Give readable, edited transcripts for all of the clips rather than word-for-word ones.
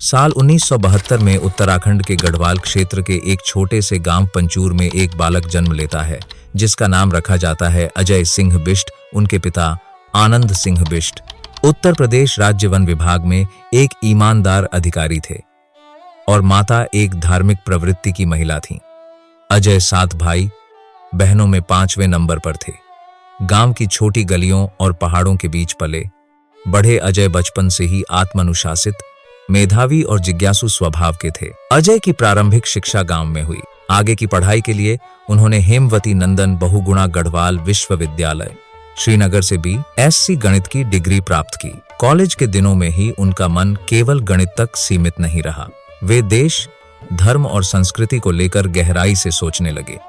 साल 1972 में उत्तराखंड के गढ़वाल क्षेत्र के एक छोटे से गांव पंचूर में एक बालक जन्म लेता है जिसका नाम रखा जाता है अजय सिंह बिष्ट। उनके पिता आनंद सिंह बिष्ट उत्तर प्रदेश राज्य वन विभाग में एक ईमानदार अधिकारी थे और माता एक धार्मिक प्रवृत्ति की महिला थीं। अजय 7 भाई बहनों में 5वें नंबर पर थे। गांव की छोटी गलियों और पहाड़ों के बीच पले बढ़े अजय बचपन से ही आत्मानुशासित, मेधावी और जिज्ञासु स्वभाव के थे। अजय की प्रारंभिक शिक्षा गांव में हुई। आगे की पढ़ाई के लिए उन्होंने हेमवती नंदन बहुगुणा गढ़वाल विश्वविद्यालय श्रीनगर से BSc गणित की डिग्री प्राप्त की। कॉलेज के दिनों में ही उनका मन केवल गणित तक सीमित नहीं रहा। वे देश, धर्म और संस्कृति को लेकर गहराई से सोचने लगे।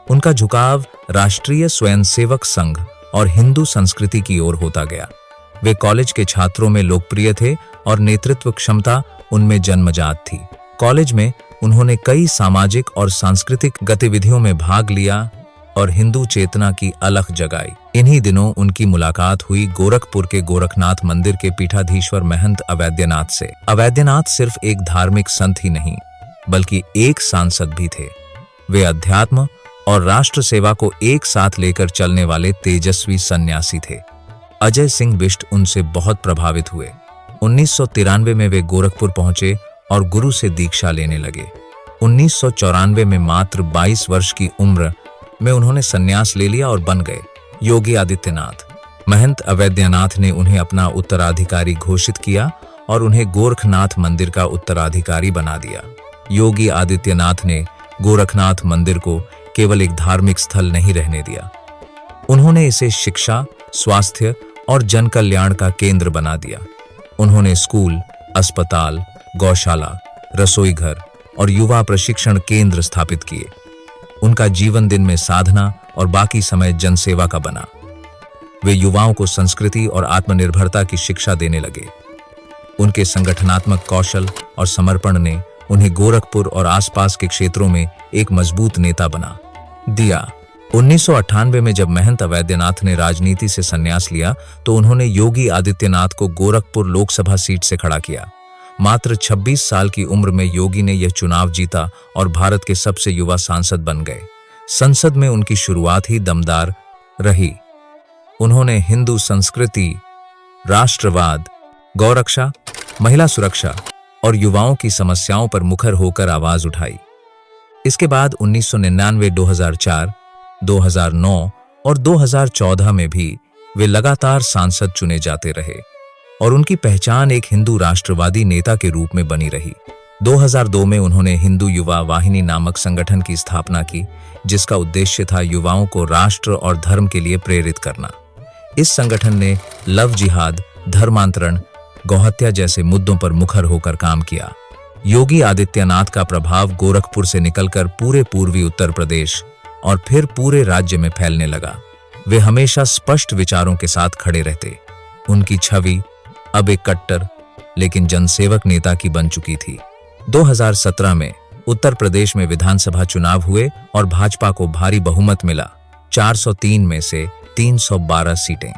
उनका झुकाव राष्ट्रीय स्वयंसेवक संघ और हिंदू संस्कृति की ओर होता गया। वे कॉलेज के छात्रों में लोकप्रिय थे और नेतृत्व क्षमता उनमें जन्मजात थी। कॉलेज में उन्होंने कई सामाजिक और सांस्कृतिक गतिविधियों में भाग लिया और हिंदू चेतना की अलख जगाई। इन्हीं दिनों उनकी मुलाकात हुई गोरखपुर के गोरखनाथ मंदिर के पीठाधीश्वर महंत अवैद्यनाथ से। अवैद्यनाथ सिर्फ एक धार्मिक संत ही नहीं बल्कि एक सांसद भी थे। वे अध्यात्म और राष्ट्र सेवा को एक साथ लेकर चलने वाले तेजस्वी सन्यासी थे। अजय सिंह बिष्ट उनसे बहुत प्रभावित हुए। 1993 में वे गोरखपुर पहुंचे और गुरु से दीक्षा लेने लगे। 1994 में मात्र 22 वर्ष की उम्र में उन्होंने संन्यास ले लिया और बन गए योगी आदित्यनाथ। महंत अवैद्यनाथ ने उन्हें अपना उत्तराधिकारी घोषित किया और उन्हें गोरखनाथ मंदिर का उत्तराधिकारी बना दिया। योगी आदित्यनाथ ने गोरखनाथ मंदिर को केवल एक धार्मिक स्थल नहीं रहने दिया, उन्होंने इसे शिक्षा, स्वास्थ्य और जन कल्याण का केंद्र बना दिया। उन्होंने स्कूल, अस्पताल, गौशाला, रसोई घर और युवा प्रशिक्षण केंद्र स्थापित किए। उनका जीवन दिन में साधना और बाकी समय जनसेवा का बना। वे युवाओं को संस्कृति और आत्मनिर्भरता की शिक्षा देने लगे। उनके संगठनात्मक कौशल और समर्पण ने उन्हें गोरखपुर और आसपास के क्षेत्रों में एक मजबूत नेता बना दिया। 1998 में जब महंत अवैद्यनाथ ने राजनीति से संन्यास लिया तो उन्होंने योगी आदित्यनाथ को गोरखपुर लोकसभा सीट से खड़ा किया। मात्र 26 साल की उम्र में योगी ने यह चुनाव जीता और भारत के सबसे युवा सांसद बन गए। संसद में उनकी शुरुआत ही दमदार रही। उन्होंने हिंदू संस्कृति, राष्ट्रवाद, गौरक्षा, महिला सुरक्षा और युवाओं की समस्याओं पर मुखर होकर आवाज उठाई। इसके बाद 1999, 2004, 2009 और 2014 में भी वे लगातार सांसद चुने जाते रहे और उनकी पहचान एक हिंदू राष्ट्रवादी नेता के रूप में बनी रही। 2002 में उन्होंने हिंदू युवा वाहिनी नामक संगठन की स्थापना की जिसका उद्देश्य था युवाओं को राष्ट्र और धर्म के लिए प्रेरित करना। इस संगठन ने लव जिहाद, धर्मांतरण, गौहत्या जैसे मुद्दों पर मुखर होकर काम किया। योगी आदित्यनाथ का प्रभाव गोरखपुर से निकलकर पूरे पूर्वी उत्तर प्रदेश और फिर पूरे राज्य में फैलने लगा। वे हमेशा स्पष्ट विचारों के साथ खड़े रहते। उनकी छवि अब एक कट्टर लेकिन जनसेवक नेता की बन चुकी थी। 2017 में उत्तर प्रदेश में विधानसभा चुनाव हुए और भाजपा को भारी बहुमत मिला, 403 में से 312 सीटें।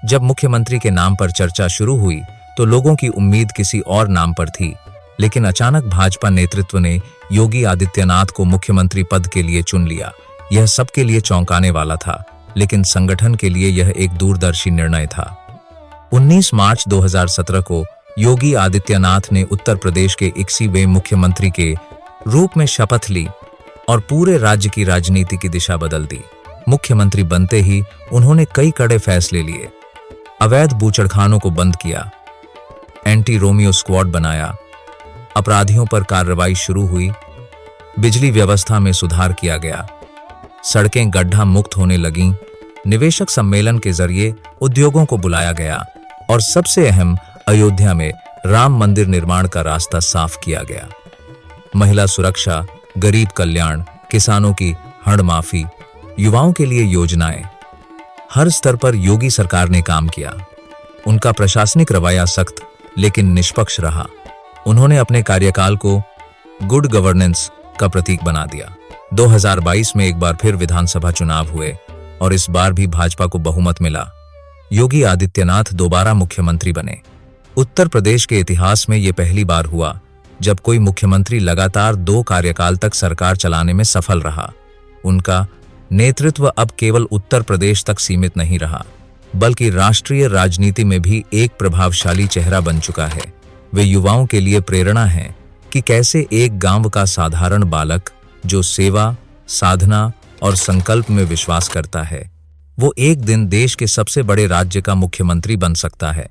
जब मुख्यमंत्री के नाम पर चर्चा शुरू हुई तो लोगों की उम्मीद किसी और नाम पर थी, लेकिन अचानक भाजपा नेतृत्व ने योगी आदित्यनाथ को मुख्यमंत्री पद के लिए चुन लिया। यह सबके लिए चौंकाने वाला था, लेकिन संगठन के लिए यह एक दूरदर्शी निर्णय था। 19 मार्च 2017 को योगी आदित्यनाथ ने उत्तर प्रदेश के 21वें मुख्यमंत्री के रूप में शपथ ली और पूरे राज्य की राजनीति की दिशा बदल दी। मुख्यमंत्री बनते ही उन्होंने कई कड़े फैसले लिए। अवैध बूचड़खानों को बंद किया, एंटी रोमियो स्क्वाड बनाया, अपराधियों पर कार्रवाई शुरू हुई, बिजली व्यवस्था में सुधार किया गया, सड़कें गड्ढा मुक्त होने लगीं, निवेशक सम्मेलन के जरिए उद्योगों को बुलाया गया और सबसे अहम, अयोध्या में राम मंदिर निर्माण का रास्ता साफ किया गया। महिला सुरक्षा, गरीब कल्याण, किसानों की हड़ माफी, युवाओं के लिए योजनाएं, हर स्तर पर योगी सरकार ने काम किया। उनका प्रशासनिक रवैया सख्त लेकिन निष्पक्ष रहा। उन्होंने अपने कार्यकाल को गुड गवर्नेंस का प्रतीक बना दिया। 2022 में एक बार फिर विधानसभा चुनाव हुए और इस बार भी भाजपा को बहुमत मिला। योगी आदित्यनाथ दोबारा मुख्यमंत्री बने। उत्तर प्रदेश के इतिहास में यह पहली बार हुआ जब कोई मुख्यमंत्री लगातार 2 कार्यकाल तक सरकार चलाने में सफल रहा। उनका नेतृत्व अब केवल उत्तर प्रदेश तक सीमित नहीं रहा, बल्कि राष्ट्रीय राजनीति में भी एक प्रभावशाली चेहरा बन चुका है। वे युवाओं के लिए प्रेरणा हैं कि कैसे एक गांव का साधारण बालक जो सेवा, साधना और संकल्प में विश्वास करता है, वो एक दिन देश के सबसे बड़े राज्य का मुख्यमंत्री बन सकता है।